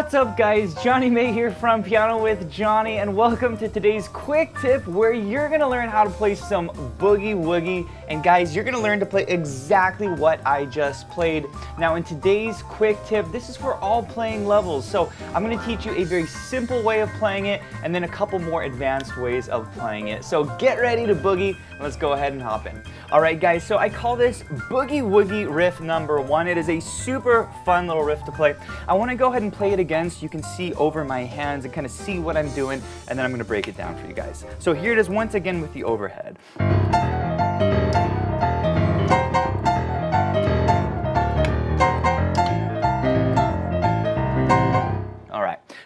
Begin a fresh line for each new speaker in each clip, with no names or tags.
What's up guys, Jonny May here from Piano with Jonny, and welcome to today's quick tip where you're gonna learn how to play some Boogie Woogie. And guys, you're gonna learn to play exactly what I just played. Now in today's quick tip, this is for all playing levels. So I'm gonna teach you a very simple way of playing it and then a couple more advanced ways of playing it. So get ready to boogie, and let's go ahead and hop in. All right guys, so I call this Boogie Woogie riff number 1. It is a super fun little riff to play. I wanna go ahead and play it again so you can see over my hands and kind of see what I'm doing, and then I'm gonna break it down for you guys. So here it is once again with the overhead.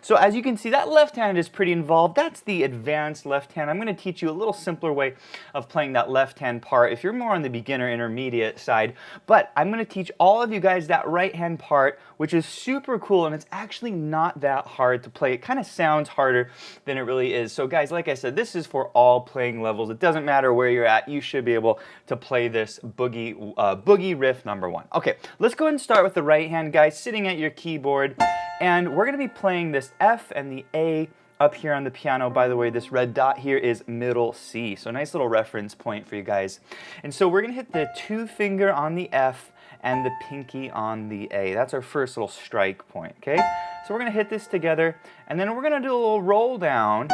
So as you can see, that left hand is pretty involved. That's the advanced left hand. I'm going to teach you a little simpler way of playing that left hand part if you're more on the beginner intermediate side. But I'm going to teach all of you guys that right hand part, which is super cool, and it's actually not that hard to play. It kind of sounds harder than it really is. So guys, like I said, this is for all playing levels. It doesn't matter where you're at. You should be able to play this boogie riff number 1. Okay, let's go ahead and start with the right hand, guys, sitting at your keyboard. And we're going to be playing this F and the A up here on the piano. By the way, this red dot here is middle C. So nice little reference point for you guys. And so we're going to hit the 2 finger on the F and the pinky on the A. That's our first little strike point, okay? So we're going to hit this together, and then we're going to do a little roll down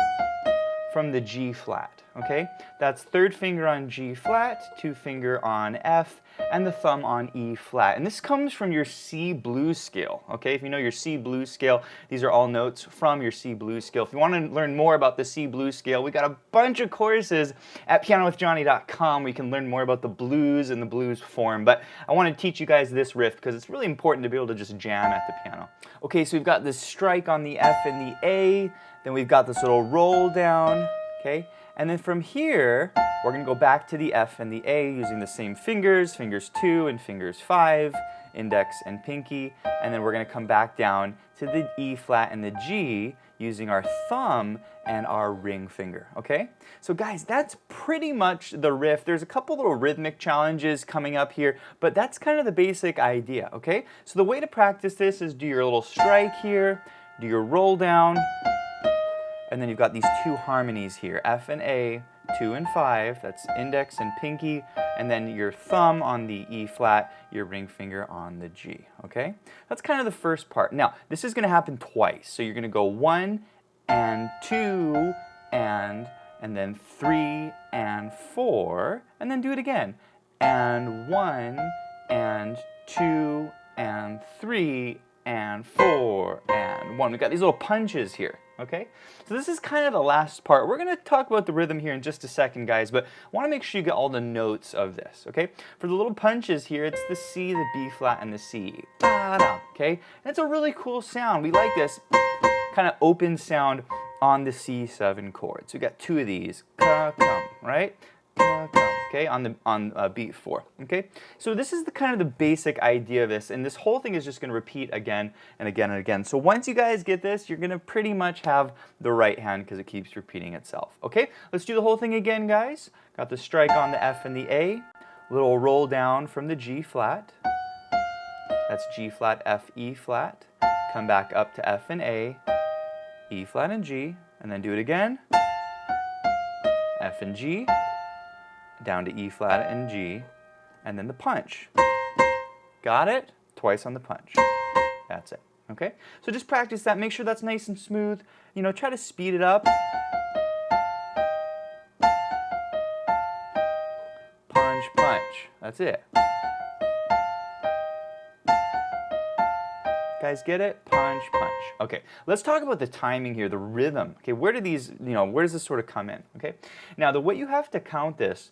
from the G flat, okay? That's 3rd finger on G flat, 2 finger on F, and the thumb on E flat. And this comes from your C blues scale, okay? If you know your C blues scale, these are all notes from your C blues scale. If you want to learn more about the C blues scale, we got a bunch of courses at pianowithjonny.com where you can learn more about the blues and the blues form. But I want to teach you guys this riff because it's really important to be able to just jam at the piano. Okay, so we've got this strike on the F and the A, then we've got this little roll down, okay? And then from here, we're going to go back to the F and the A using the same fingers, fingers 2 and fingers 5, index and pinky, and then we're going to come back down to the E flat and the G using our thumb and our ring finger, okay? So guys, that's pretty much the riff. There's a couple little rhythmic challenges coming up here, but that's kind of the basic idea, okay? So the way to practice this is do your little strike here, do your roll down, and then you've got these 2 harmonies here, F and A, 2 and 5, that's index and pinky, and then your thumb on the E flat, your ring finger on the G, okay? That's kind of the first part. Now, this is gonna happen twice. So you're gonna go 1 and 2 and then 3 and 4, and then do it again. And 1 and 2 and 3 and 4 and 1. We've got these little punches here. Okay, so this is kind of the last part. We're going to talk about the rhythm here in just a second, guys, but I want to make sure you get all the notes of this, okay? For the little punches here, it's the C, the B flat, and the C. Da-da, okay? And it's a really cool sound. We like this kind of open sound on the C7 chord. So we got 2 of these, ka-come, right? Ka-come. Okay, on beat 4. Okay, so this is the kind of the basic idea of this, and this whole thing is just going to repeat again and again and again. So once you guys get this, you're going to pretty much have the right hand because it keeps repeating itself. Okay, let's do the whole thing again, guys. Got the strike on the F and the A, little roll down from the G flat. That's G flat, F, E flat. Come back up to F and A, E flat and G, and then do it again. F and G. Down to E flat and G, and then the punch. Got it? Twice on the punch. That's it. Okay? So just practice that. Make sure that's nice and smooth. You know, try to speed it up. Punch, punch. That's it. Guys, get it? Punch, punch. Okay, let's talk about the timing here, the rhythm. Okay, where do these, where does this sort of come in? Okay, now the way you have to count this,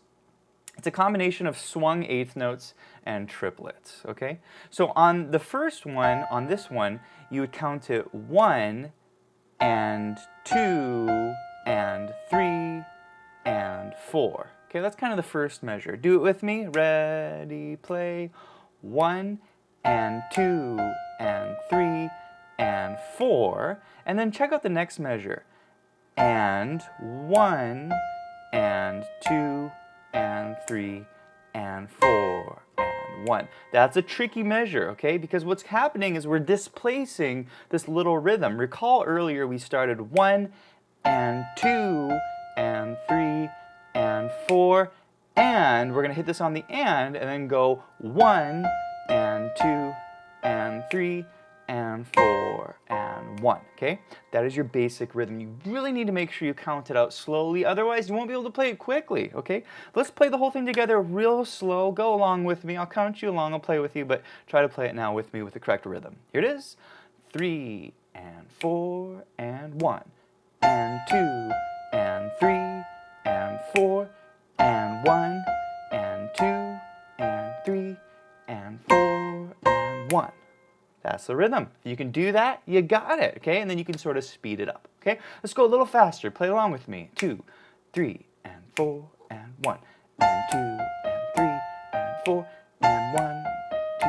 it's a combination of swung 8th notes and triplets, okay? So on the first one, on this one, you would count it 1 and 2 and 3 and 4. Okay, that's kind of the first measure. Do it with me. Ready, play. 1 and 2 and 3 and 4. And then check out the next measure. And 1 and 2 and 3 and 4 and and 1. That's a tricky measure, okay? Because what's happening is we're displacing this little rhythm. Recall earlier we started 1 and 2 and 3 and 4, and we're going to hit this on the and then go 1 and 2 and 3 and 4 and 1, okay? That is your basic rhythm. You really need to make sure you count it out slowly, otherwise you won't be able to play it quickly, okay? Let's play the whole thing together real slow. Go along with me. I'll count you along, I'll play with you, but try to play it now with me with the correct rhythm. Here it is. 3 and 4 and 1 and 2 and 3 and 4 and 1 and 2 and 3 and 4 and 1. That's the rhythm. If you can do that, you got it, okay? And then you can sort of speed it up, okay? Let's go a little faster. Play along with me. 2, 3, and 4, and 1, and 2, and 3, and 4, and 1, 2,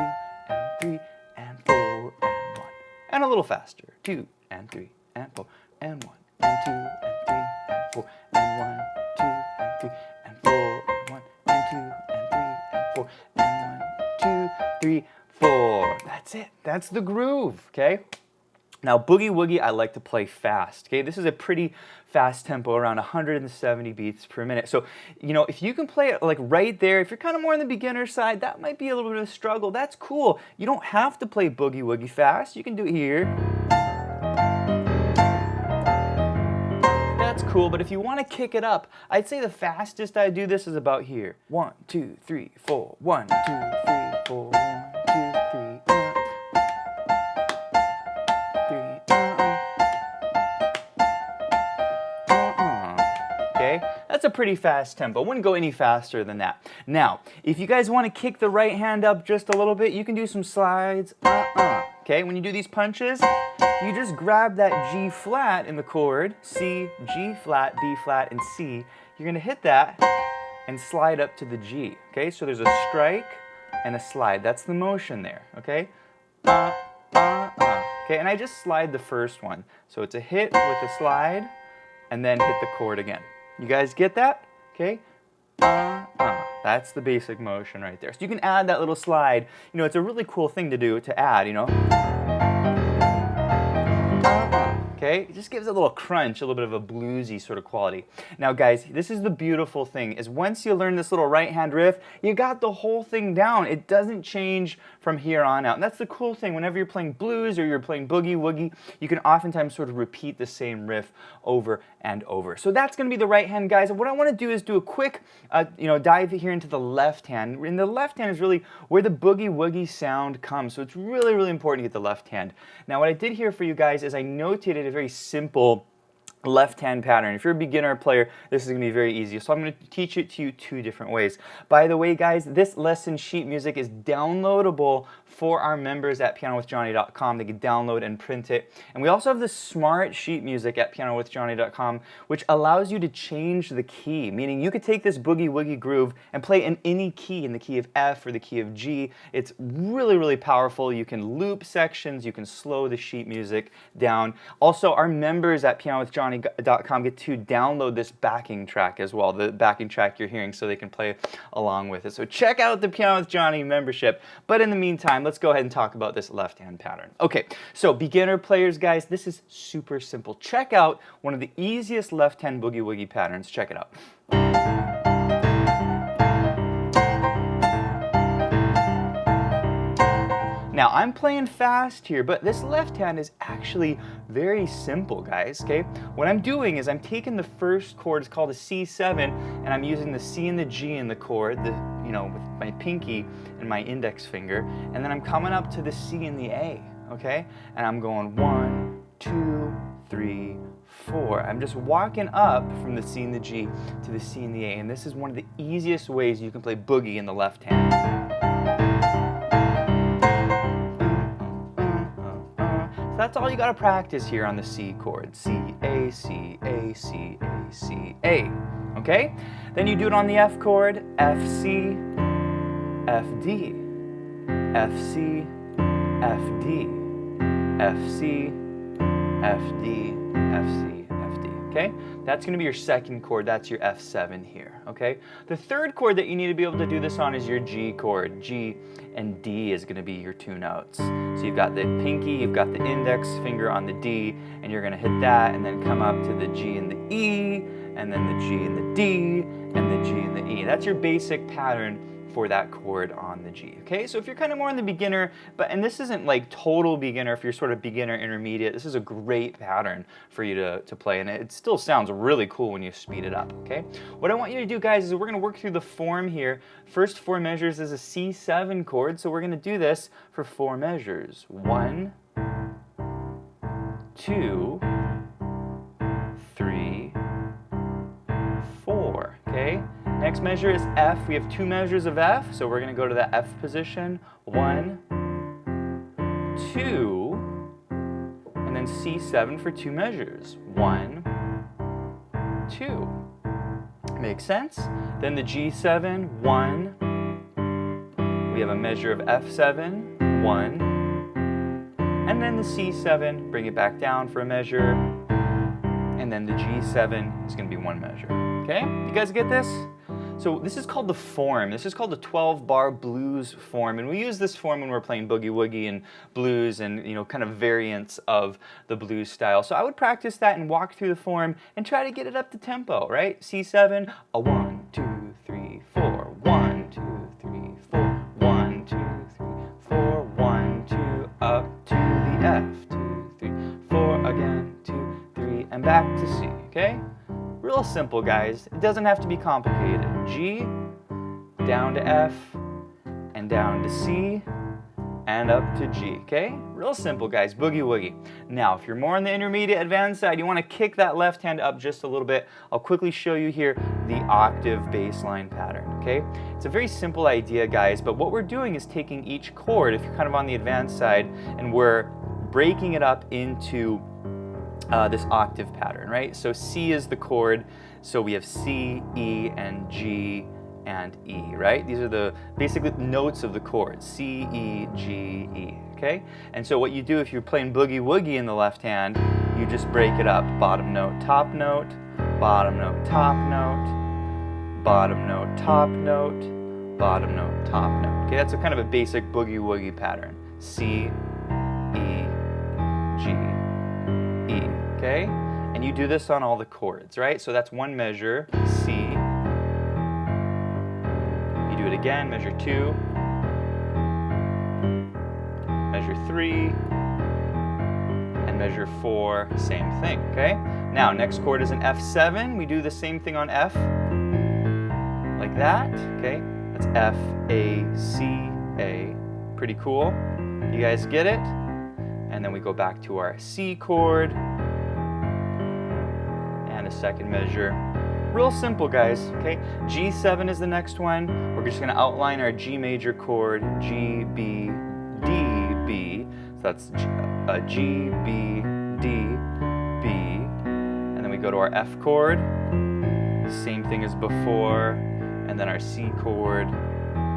and 3, and 4, and 1. And a little faster. 2, and 3, and 4, and 1, and 2, and 3, and 4, and 1, 2, and 3, and 4, and 1, and 2, and 3, and 4, and 1, 2, 3, 4. That's it. That's the groove, okay? Now, Boogie Woogie, I like to play fast, okay? This is a pretty fast tempo, around 170 beats per minute. So, you know, if you can play it like right there, if you're kind of more on the beginner side, that might be a little bit of a struggle. That's cool. You don't have to play Boogie Woogie fast. You can do it here. That's cool, but if you want to kick it up, I'd say the fastest I do this is about here. 1, 2, 3, 4. 1, 2, 3, 4. 1, 2, 3. Okay, that's a pretty fast tempo. Wouldn't go any faster than that. Now, if you guys want to kick the right hand up just a little bit, you can do some slides. Okay, when you do these punches, you just grab that G flat in the chord, C, G flat, B flat, and C. You're going to hit that and slide up to the G. Okay, so there's a strike and a slide. That's the motion there. Okay, okay, and I just slide the first one. So it's a hit with a slide and then hit the chord again. You guys get that? Okay. That's the basic motion right there. So you can add that little slide. You know, it's a really cool thing to do, to add, you know. Okay, it just gives it a little crunch, a little bit of a bluesy sort of quality. Now guys, this is the beautiful thing, is once you learn this little right hand riff, you got the whole thing down. It doesn't change from here on out. And that's the cool thing, whenever you're playing blues or you're playing Boogie Woogie, you can oftentimes sort of repeat the same riff over and over. So that's gonna be the right hand, guys. And what I wanna do is do a quick dive here into the left hand. And the left hand is really where the Boogie Woogie sound comes. So it's really, really important to get the left hand. Now what I did here for you guys is I notated a very simple left-hand pattern. If you're a beginner player, this is going to be very easy. So I'm going to teach it to you 2 different ways. By the way, guys, this lesson sheet music is downloadable for our members at pianowithjohnny.com. They can download and print it. And we also have the smart sheet music at pianowithjohnny.com, which allows you to change the key, meaning you could take this Boogie Woogie groove and play in any key, in the key of F or the key of G. It's really, really powerful. You can loop sections, you can slow the sheet music down. Also, our members at pianowithjohnny.com get to download this backing track as well, the backing track you're hearing, so they can play along with it. So check out the Piano with Johnny membership. But in the meantime, let's go ahead and talk about this left-hand pattern. Okay, so beginner players, guys, this is super simple. Check out one of the easiest left-hand Boogie Woogie patterns. Check it out. Now, I'm playing fast here, but this left hand is actually very simple, guys, okay? What I'm doing is I'm taking the first chord, it's called a C7, and I'm using the C and the G in the chord, with my pinky and my index finger, and then I'm coming up to the C and the A, okay? And I'm going 1, 2, 3, 4. I'm just walking up from the C and the G to the C and the A, and this is one of the easiest ways you can play boogie in the left hand. That's all you got to practice here on the C chord. C, A, C, A, C, A, C, A. Okay? Then you do it on the F chord. F, C, F, D. F, C, F, D. F, C, F, D, F, C, F, D. okay? That's going to be your second chord. That's your F7 here, okay? The third chord that you need to be able to do this on is your G chord. G and D is going to be your two notes. So you've got the pinky, you've got the index finger on the D, and you're going to hit that and then come up to the G and the E, and then the G and the D, and the G and the E. That's your basic pattern for that chord on the G, okay? So if you're kind of more in the beginner, and this isn't like total beginner, if you're sort of beginner intermediate, this is a great pattern for you to play, and it still sounds really cool when you speed it up, okay? What I want you to do, guys, is we're gonna work through the form here. First 4 measures is a C7 chord, so we're gonna do this for 4 measures. 1, 2, 3, 4, okay? Next measure is F. We have 2 measures of F, so we're going to go to the F position. 1, 2, and then C7 for 2 measures. 1, 2. Makes sense? Then the G7, 1. We have a measure of F7, 1. And then the C7, bring it back down for a measure. And then the G7 is going to be 1 measure. Okay? You guys get this? So this is called the form. This is called the 12-bar blues form, and we use this form when we're playing boogie woogie and blues and, you know, kind of variants of the blues style. So I would practice that and walk through the form and try to get it up to tempo, right? C7, a 1, 2, 3, 4, 1, 2, 3, 4, 1, 2, 3, 4, 1, 2, up to the F, 2, 3, 4, again, 2, 3, and back to C, okay? Real simple, guys. It doesn't have to be complicated. G, down to F, and down to C, and up to G, okay? Real simple, guys. Boogie woogie. Now, if you're more on the intermediate advanced side, you want to kick that left hand up just a little bit. I'll quickly show you here the octave bass line pattern, okay? It's a very simple idea, guys, but what we're doing is taking each chord, if you're kind of on the advanced side, and we're breaking it up into this octave pattern, right? So C is the chord, so we have C, E, and G, and E, right? These are the basic notes of the chord, C, E, G, E, okay? And so what you do if you're playing boogie woogie in the left hand, you just break it up, bottom note, top note, bottom note, top note, bottom note, top note, bottom note, top note, okay? That's a kind of a basic boogie woogie pattern, C, E, G, E, okay? And you do this on all the chords, right? So that's 1 measure, C. You do it again, measure 2, measure 3, and measure 4, same thing, okay? Now, next chord is an F7. We do the same thing on F, like that, okay? That's F, A, C, A. Pretty cool. You guys get it? And then we go back to our C chord, and a second measure. Real simple, guys, okay? G7 is the next one. We're just gonna outline our G major chord, G, B, D, B. So that's G, B, D, B. And then we go to our F chord. Same thing as before. And then our C chord.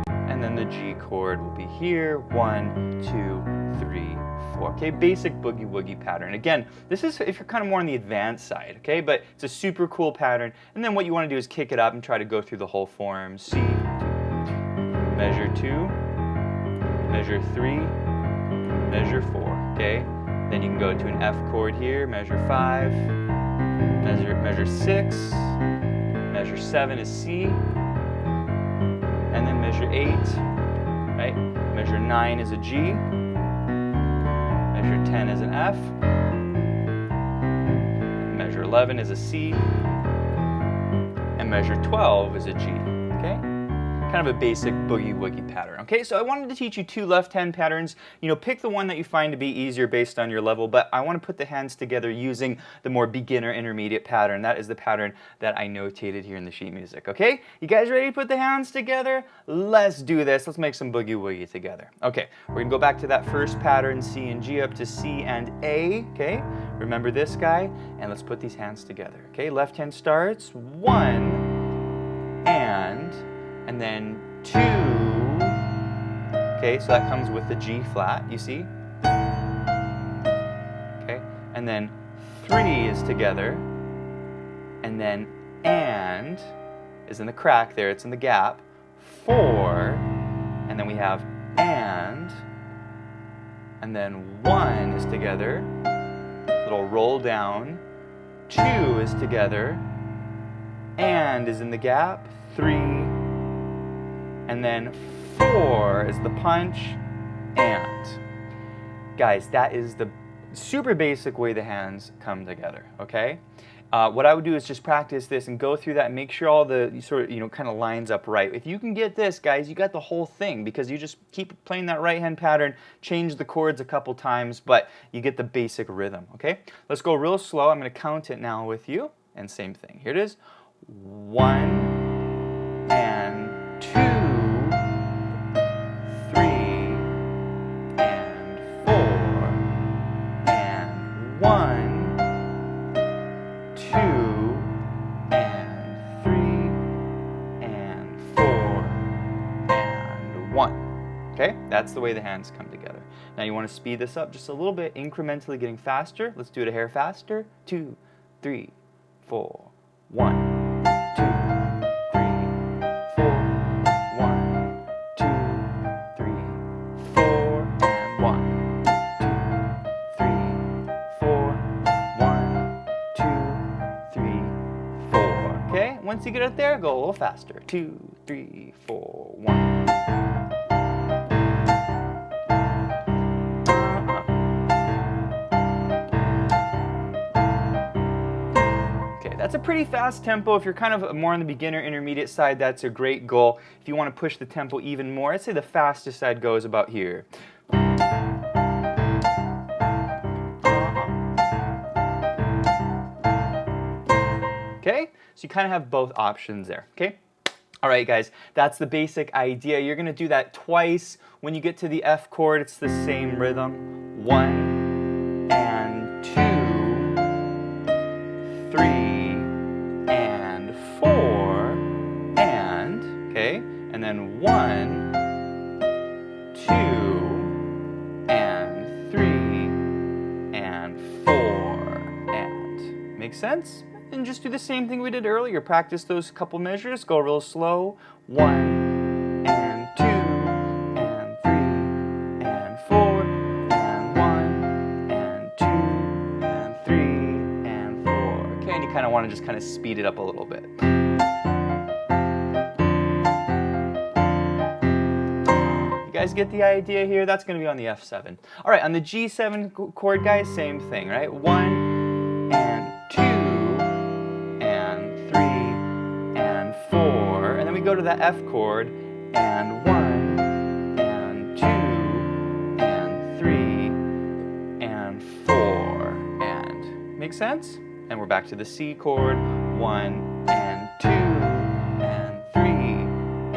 And then the G chord will be here. 1, 2, 3, 4. Okay, basic boogie woogie pattern. Again, this is if you're kind of more on the advanced side, okay? But it's a super cool pattern. And then what you want to do is kick it up and try to go through the whole form. C, measure 2, measure 3, measure 4, okay? Then you can go to an F chord here, measure 5, measure 6, measure 7 is C, and then measure 8, right? Measure 9 is a G, measure 10 is an F, measure 11 is a C, and measure 12 is a G, okay? Kind of a basic boogie woogie pattern, okay? So I wanted to teach you 2 left hand patterns. You know, pick the one that you find to be easier based on your level, but I want to put the hands together using the more beginner intermediate pattern. That is the pattern that I notated here in the sheet music, okay? You guys ready to put the hands together? Let's do this. Let's make some boogie woogie together. Okay, we're gonna go back to that first pattern, C and G up to C and A, okay? Remember this guy? And let's put these hands together, okay? Left hand starts, 1, and then 2, okay, so that comes with the G flat, you see? Okay, and then 3 is together, and then and is in the crack there, it's in the gap. 4, and then we have and then 1 is together, little roll down, 2 is together, and is in the gap, 3, and then 4 is the punch, and. Guys, that is the super basic way the hands come together, okay? What I would do is just practice this and go through that and make sure all the sort of, kind of lines up right. If you can get this, guys, you got the whole thing, because you just keep playing that right hand pattern, change the chords a couple times, but you get the basic rhythm, okay? Let's go real slow. I'm going to count it now with you, and same thing. Here it is. 1 and 2, 3 and 4 and 1. 2 and 3 and 4 and 1. Okay, that's the way the hands come together. Now you want to speed this up just a little bit, incrementally getting faster. Let's do it a hair faster. 2, 3, 4, 1, 2, 3, 4, 1, 2, 3, 4, and 1, 2, 3, 4, 1, 2, 3, 4. Okay, once you get it there, go a little faster. 2, 3, 4, 1. Okay, that's a pretty fast tempo. If you're kind of more on the beginner intermediate side, that's a great goal. If you want to push the tempo even more, I'd say the fastest side goes about here. Okay, so you kind of have both options there, okay? All right, guys, that's the basic idea. You're going to do that twice. When you get to the F chord, it's the same rhythm. 1 and 2, 3 and 4, and, okay? And then 1, 2, and 3, and 4, and. Make sense? And just do the same thing we did earlier. Practice those couple measures. Go real slow. 1 and 2 and 3 and 4 and 1 and 2 and 3 and 4. Okay, and you kind of want to just kind of speed it up a little bit. You guys get the idea here? That's going to be on the F7. All right, on the G7 chord, guys, same thing, right? 1 and 2 and 3 and 4, and then we go to the F chord, and 1 and 2 and 3 and 4, and. Make sense? And we're back to the C chord, 1 and 2 and 3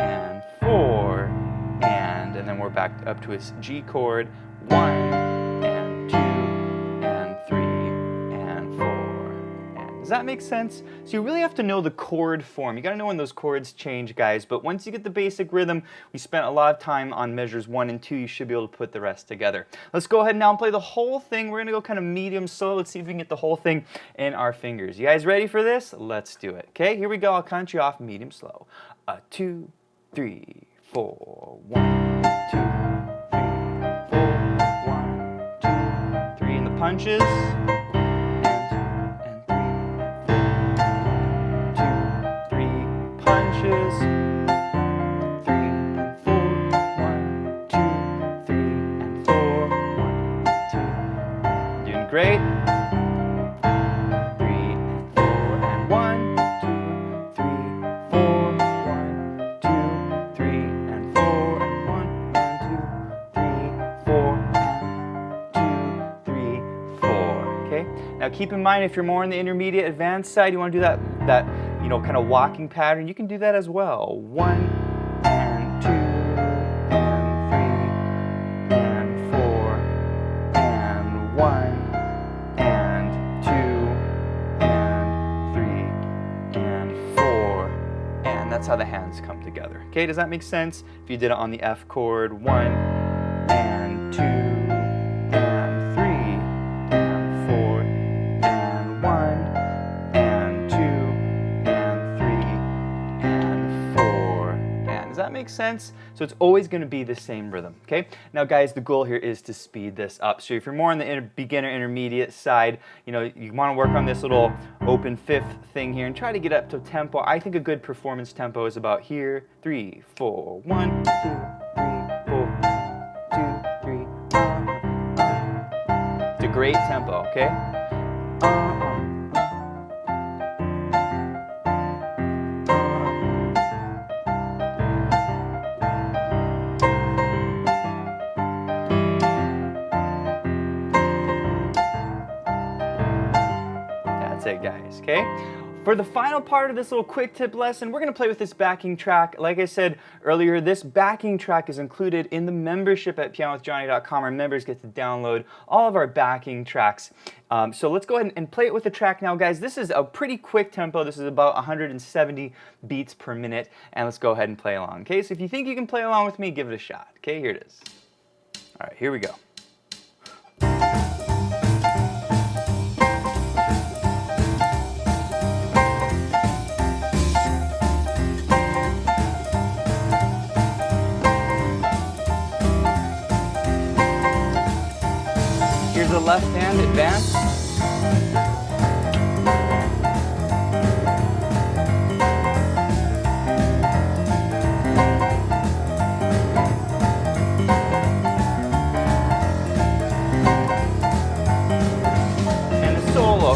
and 4, and then we're back up to a G chord, 1 and 2 and 3 and 4. And does that make sense? So you really have to know the chord form. You got to know when those chords change, guys. But once you get the basic rhythm, we spent a lot of time on measures 1 and 2. You should be able to put the rest together. Let's go ahead now and play the whole thing. We're going to go kind of medium slow. Let's see if we can get the whole thing in our fingers. You guys ready for this? Let's do it. Okay, here we go. I'll count you off medium slow. 2, 3, 4, 1, 2, 3, 4, 1, 2, 3, and the punches. Punches. 3 and 4. 1, 2, 3 and 4. 1, 2. Doing great. 3 and 4 and 1, 2, 3, 4. 1, 2, 3 and 4 and 1 and 2, 3, 4 and 2, 3, 4. Okay. Now keep in mind, if you're more on the intermediate advanced side, you want to do that kind of walking pattern. You can do that as well. 1 and 2 and 3 and 4 and 1 and 2 and 3 and 4, and that's how the hands come together. Okay, does that make sense? If you did it on the F chord, 1 and 2 and 3 and 4 and 1 and 2 makes sense? So it's always going to be the same rhythm, okay? Now guys, the goal here is to speed this up. So if you're more on the beginner intermediate side, you know, you want to work on this little open fifth thing here and try to get up to tempo. I think a good performance tempo is about here, 3, 4, 1, 2, 3, 4, 2, 3. It's a great tempo, okay? That's it, guys, okay? For the final part of this little quick tip lesson, we're going to play with this backing track. Like I said earlier, this backing track is included in the membership at pianowithjohnny.com. Our members get to download all of our backing tracks. So let's go ahead and play it with the track now, guys. This is a pretty quick tempo. This is about 170 beats per minute. And let's go ahead and play along, okay? So if you think you can play along with me, give it a shot, okay? Here it is. All right, here we go. Here's the left hand advance. And the solo.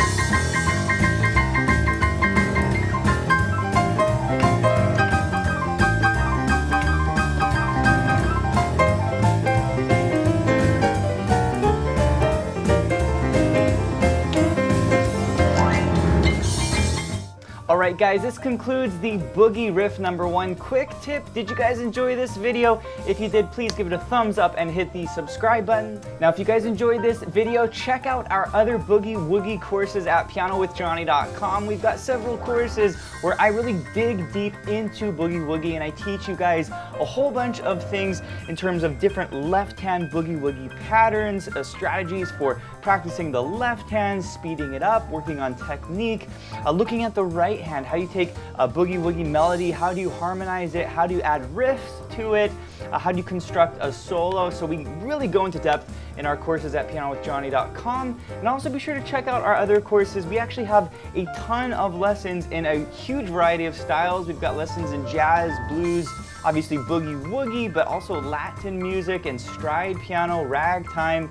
Alright guys, this concludes the Boogie Riff #1 quick tip. Did you guys enjoy this video? If you did, please give it a thumbs up and hit the subscribe button. Now if you guys enjoyed this video, check out our other Boogie Woogie courses at pianowithjohnny.com. We've got several courses where I really dig deep into Boogie Woogie and I teach you guys a whole bunch of things in terms of different left-hand Boogie Woogie patterns, strategies for practicing the left hand, speeding it up, working on technique, looking at the right hand, how you take a Boogie Woogie melody, how do you harmonize it, how do you add riffs to it, how do you construct a solo. So we really go into depth in our courses at pianowithjohnny.com. And also be sure to check out our other courses. We actually have a ton of lessons in a huge variety of styles. We've got lessons in jazz, blues, obviously Boogie Woogie, but also Latin music and stride piano, ragtime,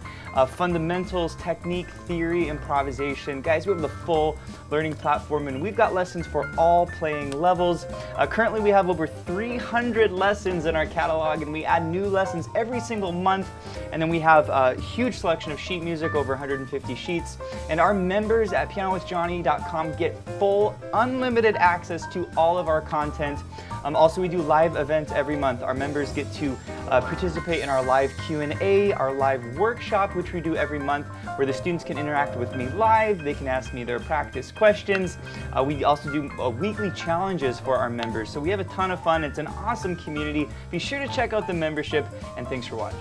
fundamentals, technique, theory, improvisation. Guys, we have the full learning platform and we've got lessons for all playing levels. Currently we have over 300 lessons in our catalog and we add new lessons every single month. And then we have a huge selection of sheet music, over 150 sheets. And our members at pianowithjohnny.com get full unlimited access to all of our content. Also, we do live events every month. Our members get to participate in our live Q&A, our live workshop, which we do every month, where the students can interact with me live. They can ask me their practice questions. We also do weekly challenges for our members. So we have a ton of fun. It's an awesome community. Be sure to check out the membership, and thanks for watching.